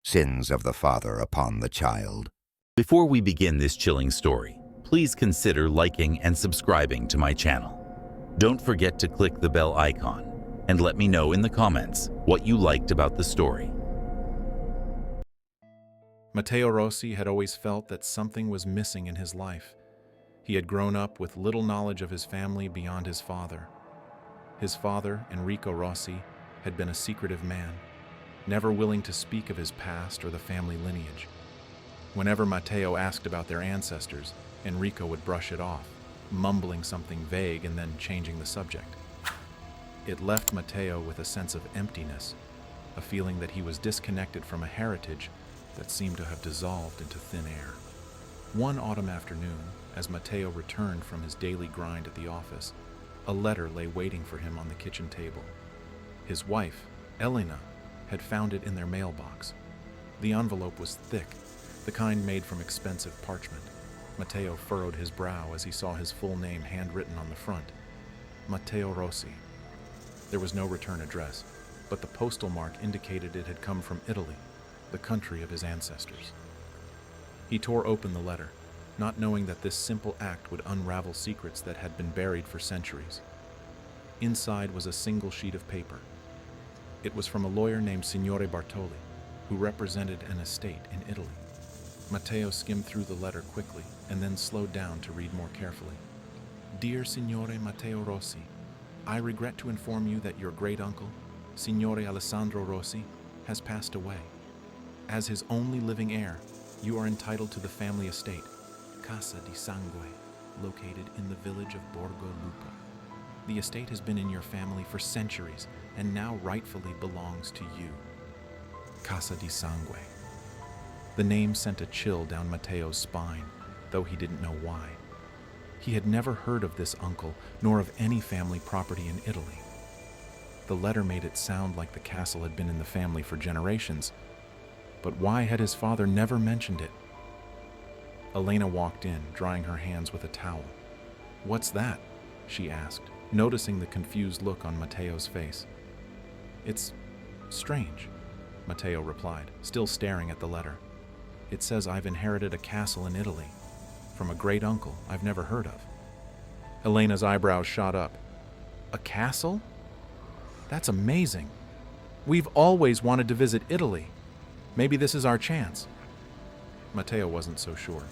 sins of the father upon the child. Before we begin this chilling story, please consider liking and subscribing to my channel. Don't forget to click the bell icon and let me know in the comments what you liked about the story. Matteo Rossi had always felt that something was missing in his life. He had grown up with little knowledge of his family beyond his father. His father, Enrico Rossi, had been a secretive man, never willing to speak of his past or the family lineage. Whenever Matteo asked about their ancestors, Enrico would brush it off, mumbling something vague and then changing the subject. It left Matteo with a sense of emptiness, a feeling that he was disconnected from a heritage that seemed to have dissolved into thin air. One autumn afternoon, as Matteo returned from his daily grind at the office, a letter lay waiting for him on the kitchen table. His wife, Elena, had found it in their mailbox. The envelope was thick, the kind made from expensive parchment. Matteo furrowed his brow as he saw his full name handwritten on the front. Matteo Rossi. There was no return address, but the postal mark indicated it had come from Italy, the country of his ancestors. He tore open the letter, not knowing that this simple act would unravel secrets that had been buried for centuries. Inside was a single sheet of paper. It was from a lawyer named Signore Bartoli, who represented an estate in Italy. Matteo skimmed through the letter quickly and then slowed down to read more carefully. Dear Signore Matteo Rossi, I regret to inform you that your great-uncle, Signore Alessandro Rossi, has passed away. As his only living heir, you are entitled to the family estate, Casa Di Sangue, located in the village of Borgo Lupo. The estate has been in your family for centuries and now rightfully belongs to you. Casa Di Sangue. The name sent a chill down Matteo's spine, though he didn't know why. He had never heard of this uncle, nor of any family property in Italy. The letter made it sound like the castle had been in the family for generations, but why had his father never mentioned it? Elena walked in, drying her hands with a towel. "What's that?" she asked, noticing the confused look on Matteo's face. "It's strange," Matteo replied, still staring at the letter. "It says I've inherited a castle in Italy, from a great-uncle I've never heard of." Elena's eyebrows shot up. "A castle? That's amazing. We've always wanted to visit Italy. Maybe this is our chance." Matteo wasn't so sure.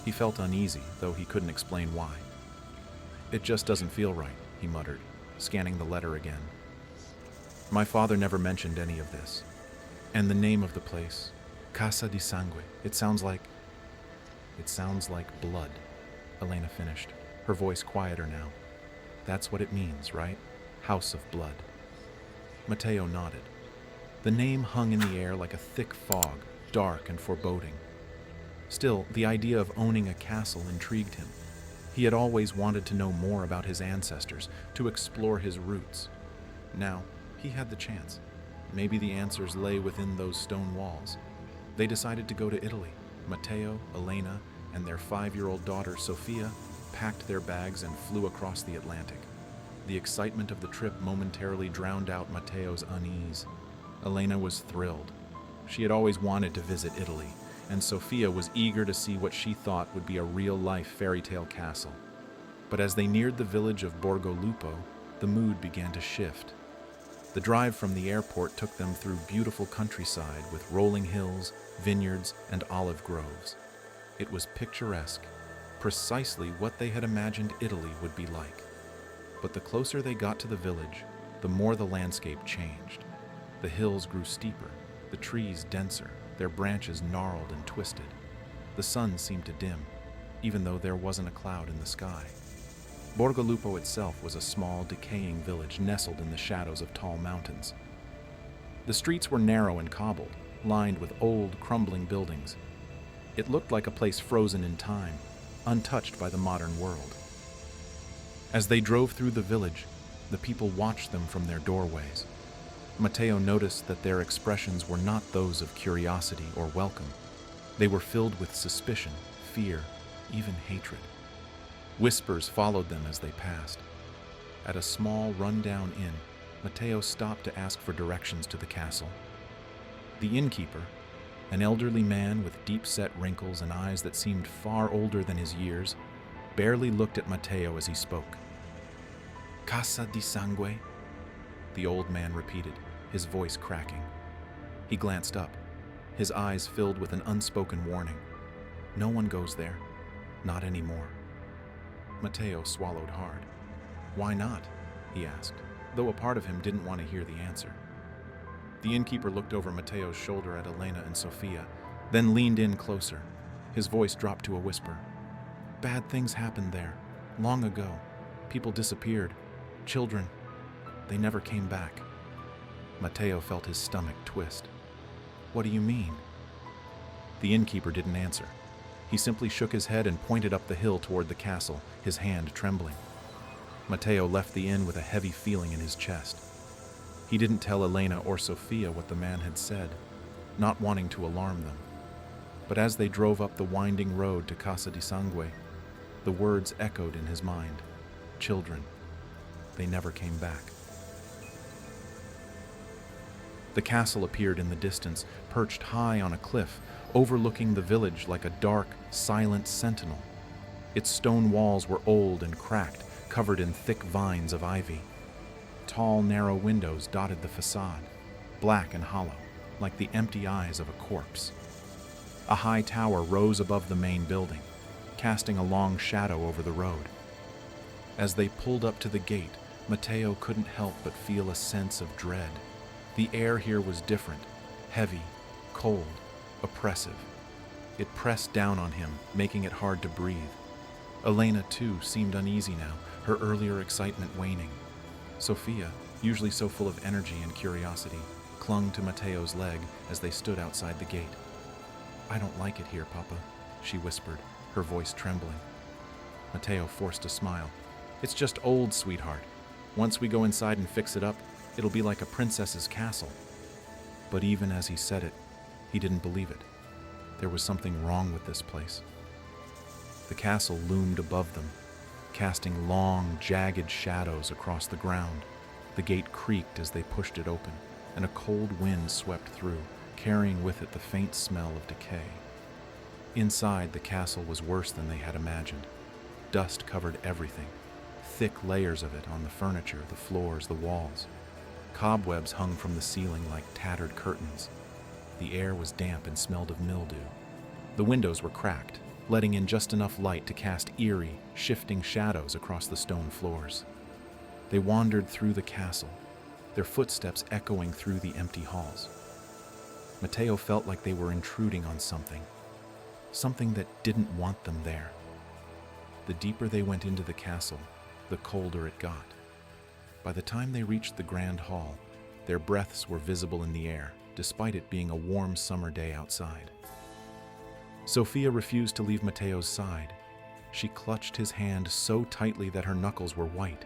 He felt uneasy, though he couldn't explain why. "It just doesn't feel right," he muttered, scanning the letter again. "My father never mentioned any of this. And the name of the place, Casa di Sangue, it sounds like blood," Elena finished, her voice quieter now. "That's what it means, right? House of blood." Matteo nodded. The name hung in the air like a thick fog, dark and foreboding. Still, the idea of owning a castle intrigued him. He had always wanted to know more about his ancestors, to explore his roots. Now, he had the chance. Maybe the answers lay within those stone walls. They decided to go to Italy. Matteo, Elena, and their 5-year-old daughter, Sofia, packed their bags and flew across the Atlantic. The excitement of the trip momentarily drowned out Matteo's unease. Elena was thrilled. She had always wanted to visit Italy, and Sofia was eager to see what she thought would be a real-life fairy tale castle. But as they neared the village of Borgo Lupo, the mood began to shift. The drive from the airport took them through beautiful countryside with rolling hills, vineyards, and olive groves. It was picturesque, precisely what they had imagined Italy would be like. But the closer they got to the village, the more the landscape changed. The hills grew steeper, the trees denser, their branches gnarled and twisted. The sun seemed to dim, even though there wasn't a cloud in the sky. Borgo Lupo itself was a small, decaying village nestled in the shadows of tall mountains. The streets were narrow and cobbled, lined with old, crumbling buildings. It looked like a place frozen in time, untouched by the modern world. As they drove through the village, the people watched them from their doorways. Matteo noticed that their expressions were not those of curiosity or welcome. They were filled with suspicion, fear, even hatred. Whispers followed them as they passed. At a small, run-down inn, Matteo stopped to ask for directions to the castle. The innkeeper, An elderly man with deep-set wrinkles and eyes that seemed far older than his years barely looked at Matteo as he spoke. Casa Di Sangue? The old man repeated, his voice cracking. He glanced up, his eyes filled with an unspoken warning. No one goes there. Not anymore. Matteo swallowed hard. Why not? He asked, though a part of him didn't want to hear the answer. The innkeeper looked over Matteo's shoulder at Elena and Sofia, then leaned in closer. His voice dropped to a whisper. Bad things happened there, long ago. People disappeared. Children. They never came back. Matteo felt his stomach twist. What do you mean? The innkeeper didn't answer. He simply shook his head and pointed up the hill toward the castle, his hand trembling. Matteo left the inn with a heavy feeling in his chest. He didn't tell Elena or Sofia what the man had said, not wanting to alarm them. But as they drove up the winding road to Casa Di Sangue, the words echoed in his mind. Children. They never came back. The castle appeared in the distance, perched high on a cliff, overlooking the village like a dark, silent sentinel. Its stone walls were old and cracked, covered in thick vines of ivy. Tall, narrow windows dotted the facade, black and hollow, like the empty eyes of a corpse. A high tower rose above the main building, casting a long shadow over the road. As they pulled up to the gate, Matteo couldn't help but feel a sense of dread. The air here was different, heavy, cold, oppressive. It pressed down on him, making it hard to breathe. Elena, too, seemed uneasy now, her earlier excitement waning. Sofia, usually so full of energy and curiosity, clung to Matteo's leg as they stood outside the gate. I don't like it here, Papa, she whispered, her voice trembling. Matteo forced a smile. It's just old, sweetheart. Once we go inside and fix it up, it'll be like a princess's castle. But even as he said it, he didn't believe it. There was something wrong with this place. The castle loomed above them, casting long, jagged shadows across the ground. The gate creaked as they pushed it open, and a cold wind swept through, carrying with it the faint smell of decay. Inside, the castle was worse than they had imagined. Dust covered everything, thick layers of it on the furniture, the floors, the walls. Cobwebs hung from the ceiling like tattered curtains. The air was damp and smelled of mildew. The windows were cracked, letting in just enough light to cast eerie, shifting shadows across the stone floors. They wandered through the castle, their footsteps echoing through the empty halls. Matteo felt like they were intruding on something that didn't want them there. The deeper they went into the castle, the colder it got. By the time they reached the grand hall, their breaths were visible in the air, despite it being a warm summer day outside. Sofia refused to leave Matteo's side. She clutched his hand so tightly that her knuckles were white.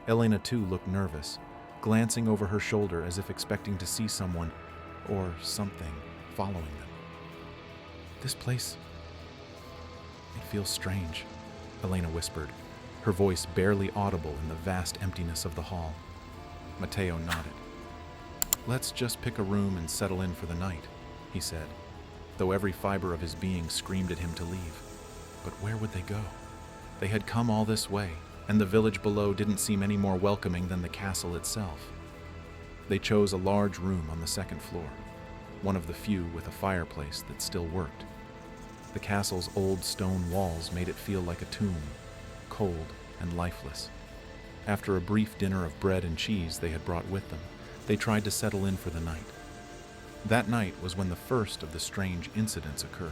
Elena, too, looked nervous, glancing over her shoulder as if expecting to see someone or something following them. This place, it feels strange, Elena whispered, her voice barely audible in the vast emptiness of the hall. Matteo nodded. Let's just pick a room and settle in for the night, he said, though every fiber of his being screamed at him to leave. But where would they go? They had come all this way, and the village below didn't seem any more welcoming than the castle itself. They chose a large room on the second floor, one of the few with a fireplace that still worked. The castle's old stone walls made it feel like a tomb, cold and lifeless. After a brief dinner of bread and cheese they had brought with them, they tried to settle in for the night. That night was when the first of the strange incidents occurred.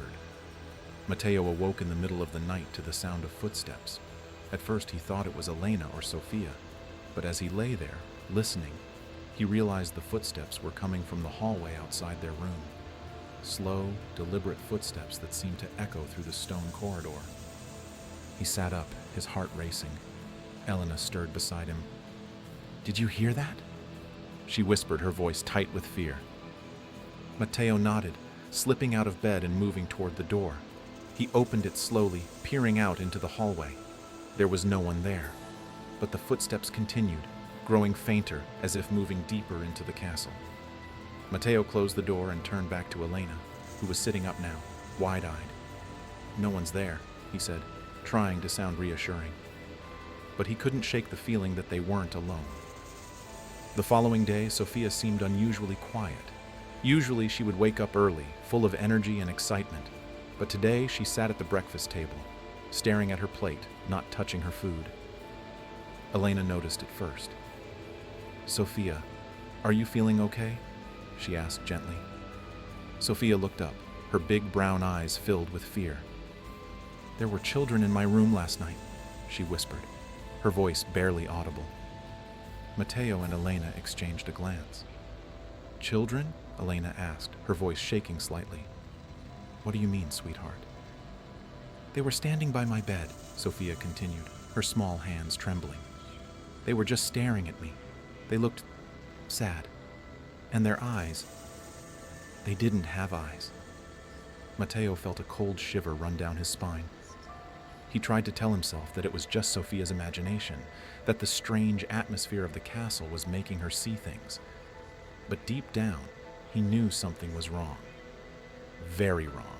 Matteo awoke in the middle of the night to the sound of footsteps. At first he thought it was Elena or Sofia, but as he lay there, listening, he realized the footsteps were coming from the hallway outside their room. Slow, deliberate footsteps that seemed to echo through the stone corridor. He sat up, his heart racing. Elena stirred beside him. "Did you hear that?" She whispered, her voice tight with fear. Matteo nodded, slipping out of bed and moving toward the door. He opened it slowly, peering out into the hallway. There was no one there, but the footsteps continued, growing fainter as if moving deeper into the castle. Matteo closed the door and turned back to Elena, who was sitting up now, wide-eyed. "No one's there," he said, trying to sound reassuring. But he couldn't shake the feeling that they weren't alone. The following day, Sophia seemed unusually quiet. Usually she would wake up early, full of energy and excitement, but today she sat at the breakfast table, staring at her plate, not touching her food. Elena noticed it first. "Sophia, are you feeling okay?" she asked gently. Sophia looked up, her big brown eyes filled with fear. "There were children in my room last night," she whispered, her voice barely audible. Matteo and Elena exchanged a glance. "Children?" Elena asked, her voice shaking slightly. "What do you mean, sweetheart?" "They were standing by my bed," Sophia continued, her small hands trembling. "They were just staring at me. They looked sad. And their eyes, they didn't have eyes." Matteo felt a cold shiver run down his spine. He tried to tell himself that it was just Sophia's imagination, that the strange atmosphere of the castle was making her see things. But deep down, he knew something was wrong. Very wrong.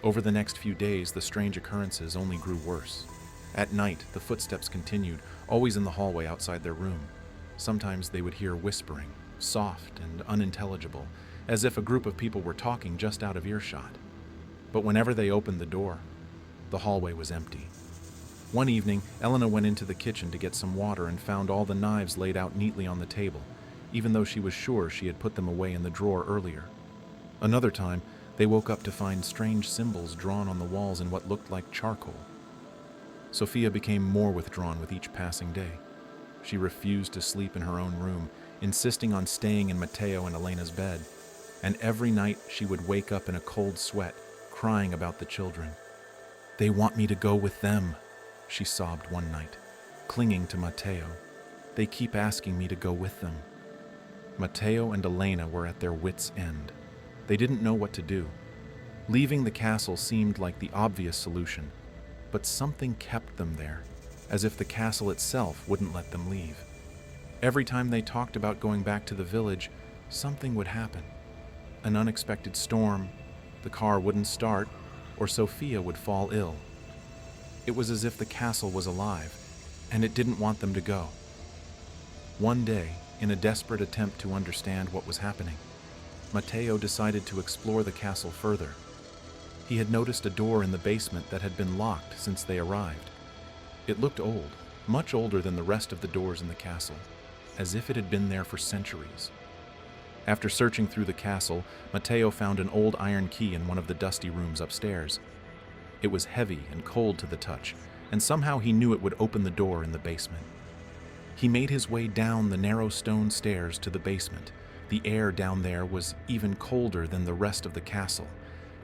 Over the next few days, the strange occurrences only grew worse. At night, the footsteps continued, always in the hallway outside their room. Sometimes they would hear whispering, soft and unintelligible, as if a group of people were talking just out of earshot. But whenever they opened the door, the hallway was empty. One evening, Elena went into the kitchen to get some water and found all the knives laid out neatly on the table, even though she was sure she had put them away in the drawer earlier. Another time, they woke up to find strange symbols drawn on the walls in what looked like charcoal. Sophia became more withdrawn with each passing day. She refused to sleep in her own room, insisting on staying in Matteo and Elena's bed. And every night she would wake up in a cold sweat, crying about the children. "They want me to go with them," she sobbed one night, clinging to Matteo. "They keep asking me to go with them." Matteo and Elena were at their wits' end. They didn't know what to do. Leaving the castle seemed like the obvious solution, but something kept them there, as if the castle itself wouldn't let them leave. Every time they talked about going back to the village, something would happen. An unexpected storm, the car wouldn't start, or Sophia would fall ill. It was as if the castle was alive, and it didn't want them to go. One day, in a desperate attempt to understand what was happening, Matteo decided to explore the castle further. He had noticed a door in the basement that had been locked since they arrived. It looked old, much older than the rest of the doors in the castle, as if it had been there for centuries. After searching through the castle, Matteo found an old iron key in one of the dusty rooms upstairs. It was heavy and cold to the touch, and somehow he knew it would open the door in the basement. He made his way down the narrow stone stairs to the basement. The air down there was even colder than the rest of the castle,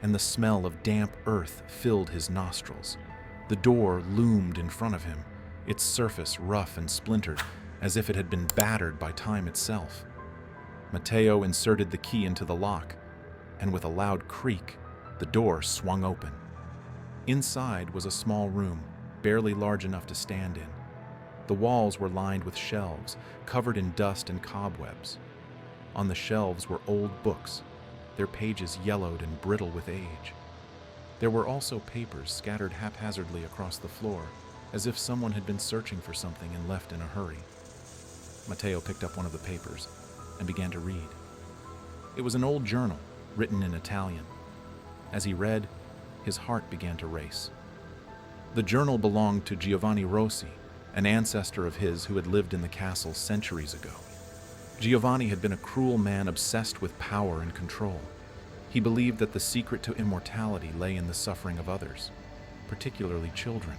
and the smell of damp earth filled his nostrils. The door loomed in front of him, its surface rough and splintered, as if it had been battered by time itself. Matteo inserted the key into the lock, and with a loud creak, the door swung open. Inside was a small room, barely large enough to stand in. The walls were lined with shelves, covered in dust and cobwebs. On the shelves were old books, their pages yellowed and brittle with age. There were also papers scattered haphazardly across the floor, as if someone had been searching for something and left in a hurry. Matteo picked up one of the papers and began to read. It was an old journal, written in Italian. As he read, his heart began to race. The journal belonged to Giovanni Rossi, an ancestor of his who had lived in the castle centuries ago. Giovanni had been a cruel man obsessed with power and control. He believed that the secret to immortality lay in the suffering of others, particularly children.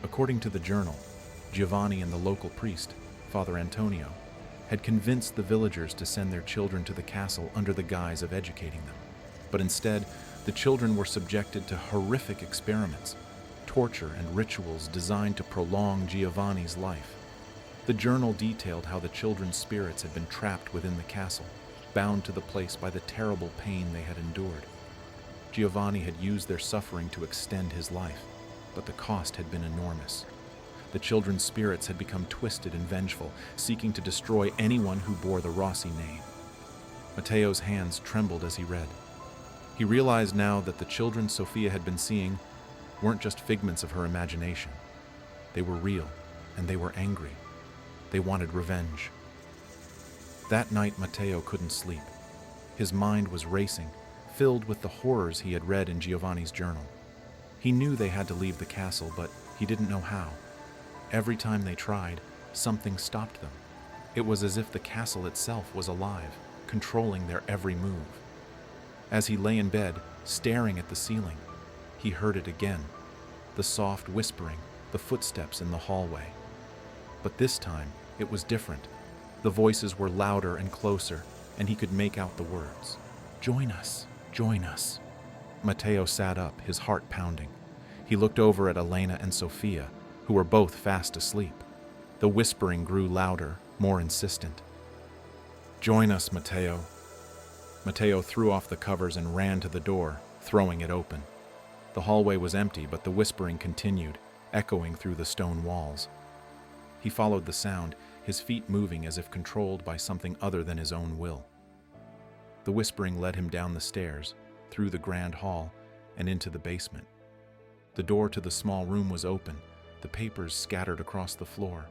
According to the journal, Giovanni and the local priest, Father Antonio, had convinced the villagers to send their children to the castle under the guise of educating them. But instead, the children were subjected to horrific experiments, torture and rituals designed to prolong Giovanni's life. The journal detailed how the children's spirits had been trapped within the castle, bound to the place by the terrible pain they had endured. Giovanni had used their suffering to extend his life, but the cost had been enormous. The children's spirits had become twisted and vengeful, seeking to destroy anyone who bore the Rossi name. Matteo's hands trembled as he read. He realized now that the children Sophia had been seeing weren't just figments of her imagination. They were real, and they were angry. They wanted revenge. That night, Matteo couldn't sleep. His mind was racing, filled with the horrors he had read in Giovanni's journal. He knew they had to leave the castle, but he didn't know how. Every time they tried, something stopped them. It was as if the castle itself was alive, controlling their every move. As he lay in bed, staring at the ceiling, he heard it again, the soft whispering, the footsteps in the hallway. But this time, it was different. The voices were louder and closer, and he could make out the words. "Join us, join us." Matteo sat up, his heart pounding. He looked over at Elena and Sophia, who were both fast asleep. The whispering grew louder, more insistent. "Join us, Matteo." Matteo threw off the covers and ran to the door, throwing it open. The hallway was empty, but the whispering continued, echoing through the stone walls. He followed the sound, his feet moving as if controlled by something other than his own will. The whispering led him down the stairs, through the grand hall, and into the basement. The door to the small room was open, the papers scattered across the floor.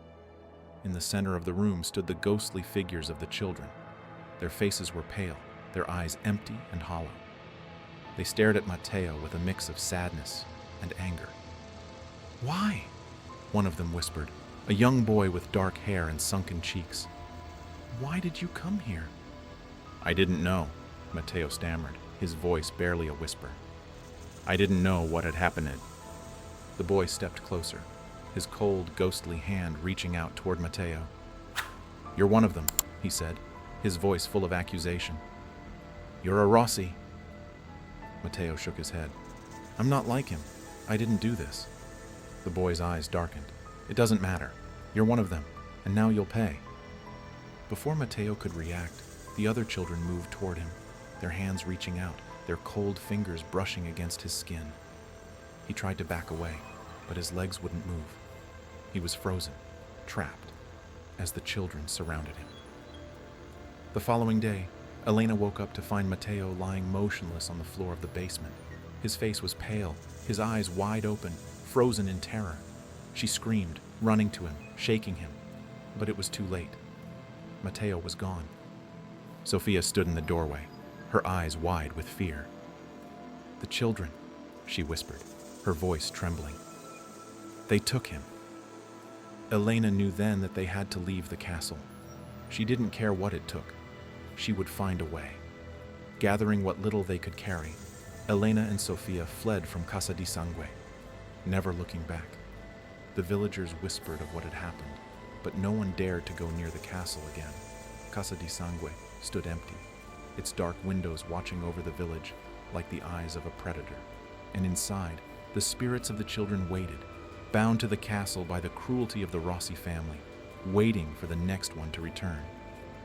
In the center of the room stood the ghostly figures of the children. Their faces were pale, their eyes empty and hollow. They stared at Matteo with a mix of sadness and anger. "Why?" one of them whispered, a young boy with dark hair and sunken cheeks. "Why did you come here?" "I didn't know," Matteo stammered, his voice barely a whisper. "I didn't know what had happened." The boy stepped closer, his cold, ghostly hand reaching out toward Matteo. "You're one of them," he said, his voice full of accusation. "You're a Rossi." Matteo shook his head. "I'm not like him. I didn't do this." The boy's eyes darkened. "It doesn't matter. You're one of them, and now you'll pay." Before Matteo could react, the other children moved toward him, their hands reaching out, their cold fingers brushing against his skin. He tried to back away, but his legs wouldn't move. He was frozen, trapped, as the children surrounded him. The following day, Elena woke up to find Matteo lying motionless on the floor of the basement. His face was pale, his eyes wide open, frozen in terror. She screamed, running to him, shaking him, but it was too late. Matteo was gone. Sophia stood in the doorway, her eyes wide with fear. "The children," she whispered, her voice trembling. "They took him." Elena knew then that they had to leave the castle. She didn't care what it took. She would find a way. Gathering what little they could carry, Elena and Sophia fled from Casa Di Sangue, never looking back. The villagers whispered of what had happened, but no one dared to go near the castle again. Casa Di Sangue stood empty, its dark windows watching over the village like the eyes of a predator. And inside, the spirits of the children waited, bound to the castle by the cruelty of the Rossi family, waiting for the next one to return.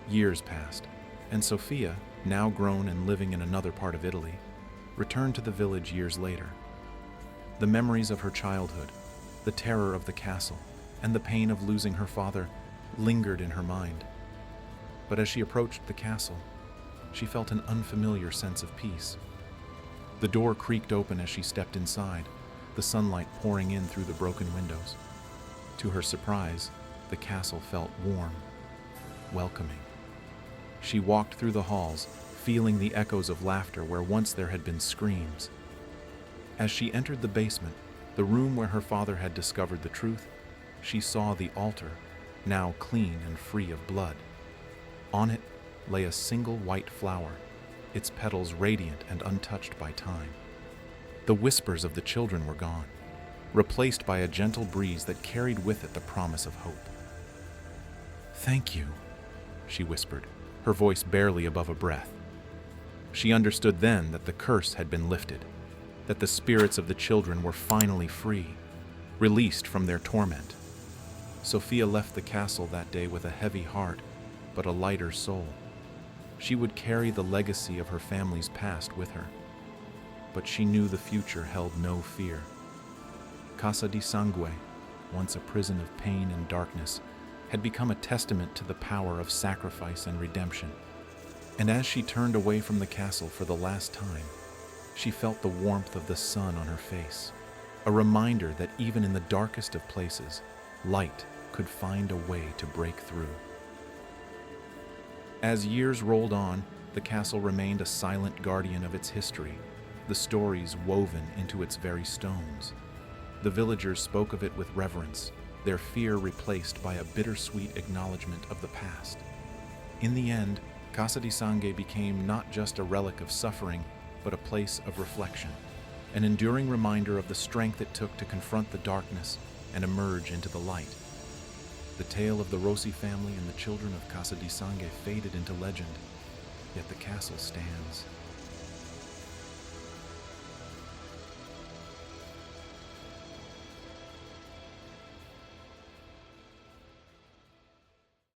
Years passed, and Sophia, now grown and living in another part of Italy, returned to the village years later. The memories of her childhood, the terror of the castle, and the pain of losing her father lingered in her mind. But as she approached the castle, she felt an unfamiliar sense of peace. The door creaked open as she stepped inside, the sunlight pouring in through the broken windows. To her surprise, the castle felt warm, welcoming. She walked through the halls, feeling the echoes of laughter where once there had been screams. As she entered the basement, the room where her father had discovered the truth, she saw the altar, now clean and free of blood. On it lay a single white flower, its petals radiant and untouched by time. The whispers of the children were gone, replaced by a gentle breeze that carried with it the promise of hope. "Thank you," she whispered, her voice barely above a breath. She understood then that the curse had been lifted, that the spirits of the children were finally free, released from their torment. Sophia left the castle that day with a heavy heart, but a lighter soul. She would carry the legacy of her family's past with her, but she knew the future held no fear. Casa di Sangue, once a prison of pain and darkness, had become a testament to the power of sacrifice and redemption. And as she turned away from the castle for the last time, she felt the warmth of the sun on her face, a reminder that even in the darkest of places, light could find a way to break through. As years rolled on, the castle remained a silent guardian of its history, the stories woven into its very stones. The villagers spoke of it with reverence, their fear replaced by a bittersweet acknowledgement of the past. In the end, Casa Di Sangue became not just a relic of suffering, but a place of reflection, an enduring reminder of the strength it took to confront the darkness and emerge into the light. The tale of the Rossi family and the children of Casa Di Sangue faded into legend, yet the castle stands,